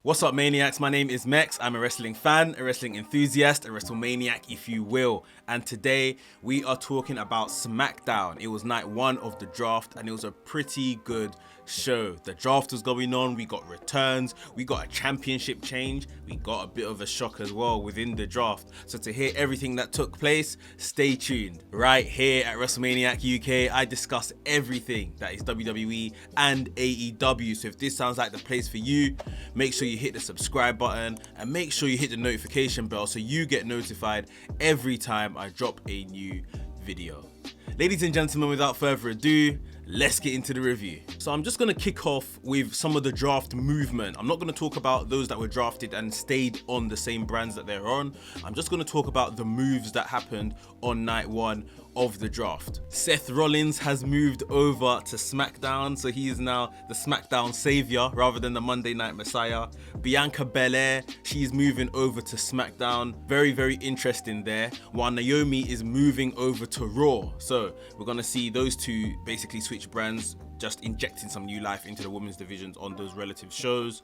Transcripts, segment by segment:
What's up, Maniacs? My name is Mex. I'm a wrestling fan, a wrestling enthusiast, a WrestleManiac, if you will. And today we are talking about Smackdown. It was night one of the draft and it was a pretty good show. The draft was going on, we got returns, we got a championship change, we got a bit of a shock as well within the draft. So to hear everything that took place, stay tuned. Right here at WrestleManiac UK, I discuss everything that is WWE and AEW. So if this sounds like the place for you, make sure you hit the subscribe button and make sure you hit the notification bell so you get notified every time I drop a new video. Ladies and gentlemen, without further ado, let's get into the review. So I'm just going to kick off with some of the draft movement. I'm not going to talk about those that were drafted and stayed on the same brands that they're on. I'm just going to talk about the moves that happened on night one of the draft. Seth Rollins has moved over to SmackDown, so he is now the SmackDown savior rather than the Monday Night Messiah. Bianca Belair, she's moving over to SmackDown. Very, very interesting there. While Naomi is moving over to Raw. So we're gonna see those two basically switch brands, just injecting some new life into the women's divisions on those relative shows.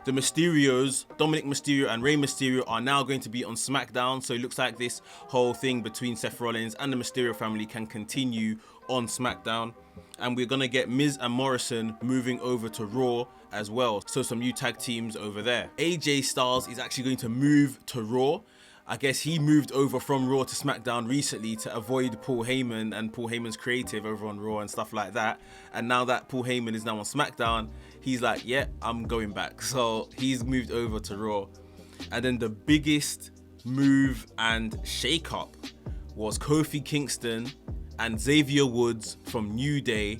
The Mysterios, Dominic Mysterio and Rey Mysterio, are now going to be on SmackDown, so it looks like this whole thing between Seth Rollins and the Mysterio family can continue on SmackDown. And we're going to get Miz and Morrison moving over to Raw as well, so some new tag teams over there. AJ Styles is actually going to move to Raw. I guess he moved over from Raw to SmackDown recently to avoid Paul Heyman and Paul Heyman's creative over on Raw and stuff like that. And now that Paul Heyman is now on SmackDown, he's like, yeah, I'm going back. So he's moved over to Raw. And then the biggest move and shake-up was Kofi Kingston and Xavier Woods from New Day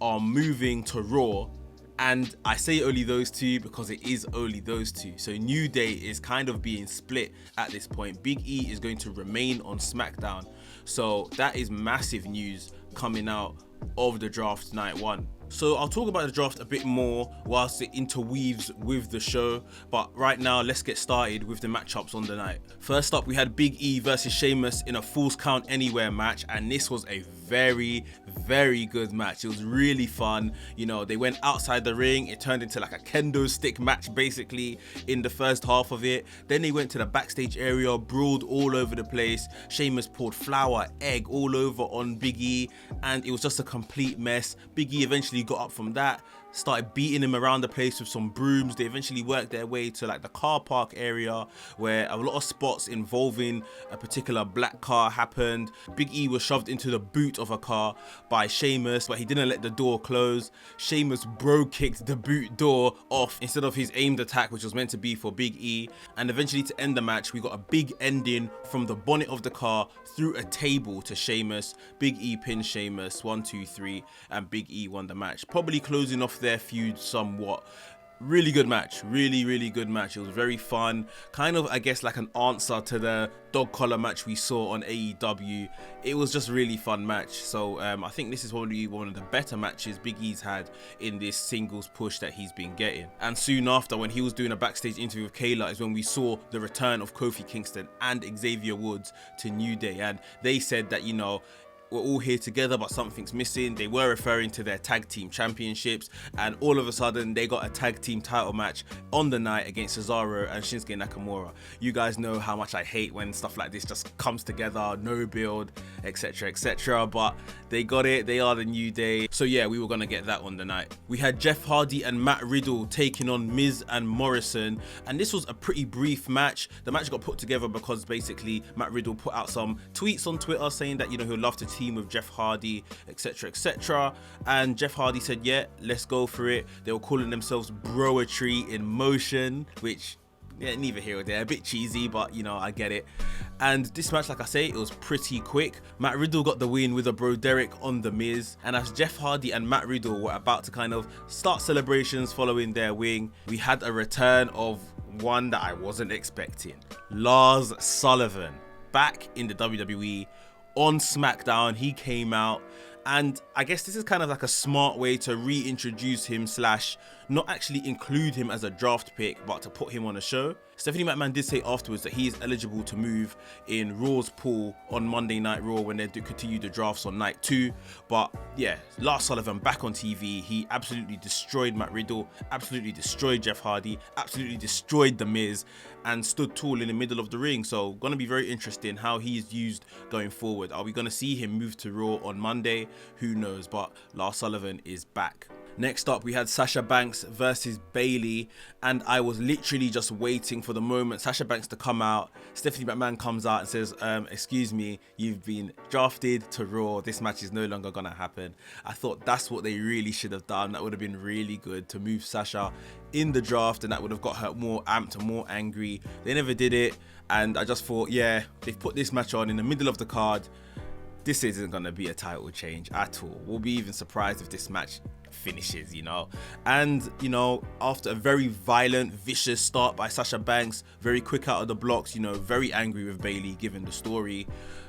are moving to Raw. And I say only those two because it is only those two. So New Day is kind of being split at this point. Big E is going to remain on SmackDown. So that is massive news coming out of the draft night one. So I'll talk about the draft a bit more whilst it interweaves with the show, but right now let's get started with the matchups on the night. First up, we had Big E versus Sheamus in a Falls Count Anywhere match, and this was a very, very good match. It was really fun. You know, they went outside the ring, it turned into like a kendo stick match basically in the first half of it. Then they went to the backstage area, brawled all over the place. Sheamus poured flour, egg all over on Big E, and it was just a complete mess. Big E eventually got up from that, started beating him around the place with some brooms. They eventually worked their way to like the car park area where a lot of spots involving a particular black car happened. Big E was shoved into the boot of a car by Sheamus, but he didn't let the door close. Sheamus bro kicked the boot door off instead of his aimed attack, which was meant to be for Big E. And eventually to end the match, we got a big ending from the bonnet of the car through a table to Sheamus. Big E pinned Sheamus 1, 2, 3, and Big E won the match, probably closing off their feud somewhat. Really good match, really good match. It was very fun, kind of I guess like an answer to the dog collar match we saw on AEW. It was just a really fun match. So I think this is probably one of the better matches Big E's had in this singles push that he's been getting. And soon after, when he was doing a backstage interview with Kayla, is when we saw the return of Kofi Kingston and Xavier Woods to New Day, and they said that, you know, we're all here together but something's missing. They were referring to their tag team championships, and all of a sudden they got a tag team title match on the night against Cesaro and Shinsuke Nakamura. You guys know how much I hate when stuff like this just comes together, no build, etc, but they got it. They are the New Day, so yeah, we were gonna get that on the night. We had Jeff Hardy and Matt Riddle taking on Miz and Morrison, and this was a pretty brief match. The match got put together because basically Matt Riddle put out some tweets on Twitter saying that, you know, he'd love to team with Jeff Hardy, etc, and Jeff Hardy said, yeah, let's go for it. They were calling themselves Broetry in Motion, which, yeah, neither here or there, a bit cheesy, but you know, I get it. And this match, like I say, it was pretty quick. Matt Riddle got the win with a Broderick on the Miz, and as Jeff Hardy and Matt Riddle were about to kind of start celebrations following their win, we had a return of one that I wasn't expecting. Lars Sullivan back in the WWE on SmackDown. He came out, and I guess this is kind of like a smart way to reintroduce him slash not actually include him as a draft pick, but to put him on a show. Stephanie McMahon did say afterwards that he is eligible to move in Raw's pool on Monday Night Raw when they do continue the drafts on night 2. But yeah, Lars Sullivan back on TV. He absolutely destroyed Matt Riddle, absolutely destroyed Jeff Hardy, absolutely destroyed The Miz, and stood tall in the middle of the ring. So gonna be very interesting how he is used going forward. Are we gonna see him move to Raw on Monday? Who knows, but Lars Sullivan is back. Next up, we had Sasha Banks versus Bayley, and I was literally just waiting for the moment Sasha Banks to come out. Stephanie McMahon comes out and says, excuse me, you've been drafted to Raw. This match is no longer gonna happen. I thought that's what they really should have done. That would have been really good to move Sasha in the draft, and that would have got her more amped and more angry. They never did it, and I just thought, yeah, they've put this match on in the middle of the card. This isn't gonna be a title change at all. We'll be even surprised if this match finishes, you know. And you know, after a very violent, vicious start by Sasha Banks, very quick out of the blocks, you know, very angry with Bayley given the story.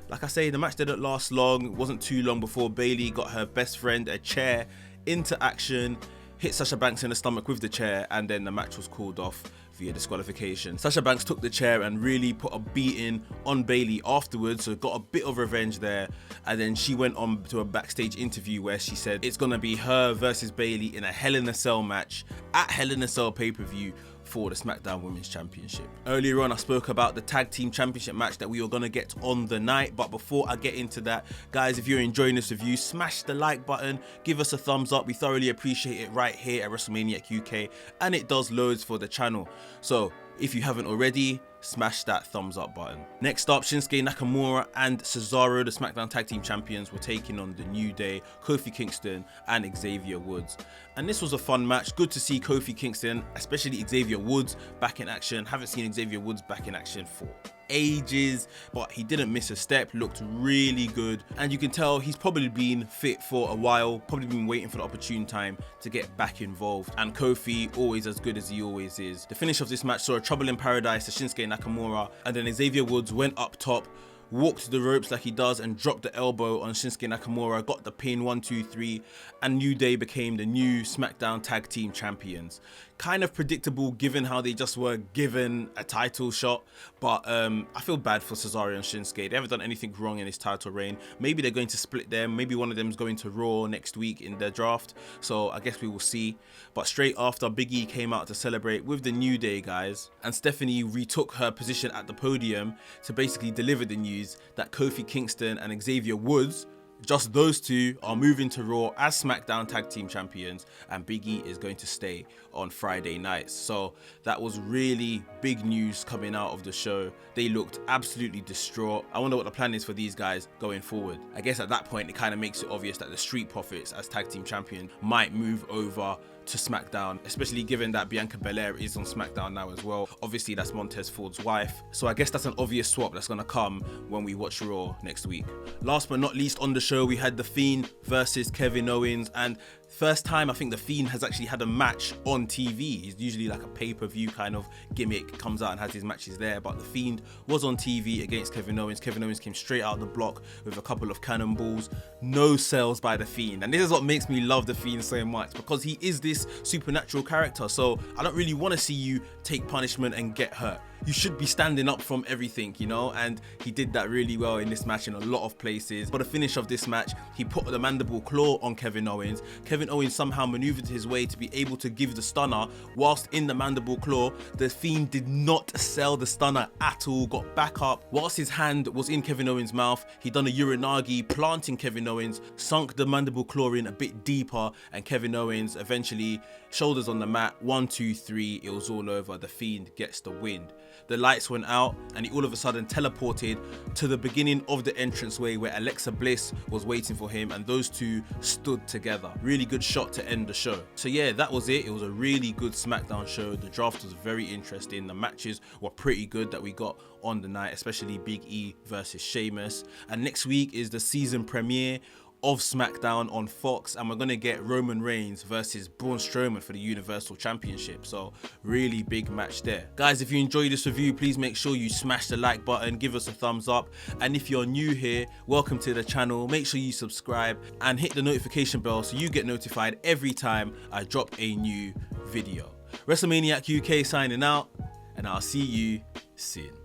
Like I say, the match didn't last long. It wasn't too long before Bayley got her best friend a chair into action, hit Sasha Banks in the stomach with the chair, and then the match was called off via disqualification. Sasha Banks took the chair and really put a beating on Bayley afterwards, so got a bit of revenge there. And then she went on to a backstage interview where she said it's gonna be her versus Bayley in a Hell in a Cell match at Hell in a Cell pay-per-view for the SmackDown Women's Championship. Earlier on, I spoke about the Tag Team Championship match that we were gonna get on the night, but before I get into that, guys, if you're enjoying this review, smash the like button, give us a thumbs up. We thoroughly appreciate it right here at WrestleManiac UK, and it does loads for the channel. So if you haven't already, smash that thumbs up button. Next up, Shinsuke Nakamura and Cesaro, the SmackDown Tag Team Champions, were taking on the New Day, Kofi Kingston and Xavier Woods. And this was a fun match. Good to see Kofi Kingston, especially Xavier Woods, back in action. Haven't seen Xavier Woods back in action for ages, but he didn't miss a step, looked really good, and you can tell he's probably been fit for a while, probably been waiting for the opportune time to get back involved. And Kofi, always as good as he always is. The finish of this match saw a Trouble in Paradise to Shinsuke Nakamura, and then Xavier Woods went up top, walked the ropes like he does and dropped the elbow on Shinsuke Nakamura, got the pin, 1, 2, 3, and New Day became the new SmackDown Tag Team Champions. Kind of predictable given how they just were given a title shot, but I feel bad for Cesaro and Shinsuke. They haven't done anything wrong in this title reign. Maybe they're going to split them. Maybe one of them is going to Raw next week in their draft, so I guess we will see. But straight after, Big E came out to celebrate with the New Day guys, and Stephanie retook her position at the podium to basically deliver the news that Kofi Kingston and Xavier Woods, just those two, are moving to Raw as SmackDown Tag Team Champions, and Big E is going to stay on Friday nights. So that was really big news coming out of the show. They looked absolutely distraught. I wonder what the plan is for these guys going forward. I guess at that point it kind of makes it obvious that the Street Profits as Tag Team Champion might move over to SmackDown, especially given that Bianca Belair is on SmackDown now as well. Obviously that's Montez Ford's wife, so I guess that's an obvious swap that's gonna come when we watch Raw next week. Last but not least on the show, we had The Fiend versus Kevin Owens, and first time I think The Fiend has actually had a match on TV. He's usually like a pay-per-view kind of gimmick, comes out and has his matches there, but The Fiend was on TV against Kevin Owens. Kevin Owens came straight out the block with a couple of cannonballs. No sells by The Fiend, and this is what makes me love The Fiend so much, because he is this supernatural character, so I don't really want to see you take punishment and get hurt. You should be standing up from everything, you know, and he did that really well in this match in a lot of places. For the finish of this match, he put the mandible claw on Kevin Owens. Kevin Owens somehow maneuvered his way to be able to give the stunner whilst in the mandible claw. The Fiend did not sell the stunner at all, got back up. Whilst his hand was in Kevin Owens' mouth, he done a Uranagi, planting Kevin Owens, sunk the mandible claw in a bit deeper, and Kevin Owens eventually shoulders on the mat, 1, 2, 3, it was all over. The Fiend gets the win. The lights went out and he all of a sudden teleported to the beginning of the entranceway where Alexa Bliss was waiting for him, and those two stood together. Really good shot to end the show. So yeah, that was it. It was a really good SmackDown show. The draft was very interesting. The matches were pretty good that we got on the night, especially Big E versus Sheamus. And next week is the season premiere of SmackDown on Fox, and we're gonna get Roman Reigns versus Braun Strowman for the Universal Championship. So really big match there. Guys, if you enjoyed this review, please make sure you smash the like button, give us a thumbs up, and if you're new here, welcome to the channel. Make sure you subscribe and hit the notification bell so you get notified every time I drop a new video. WrestleManiac UK signing out, and I'll see you soon.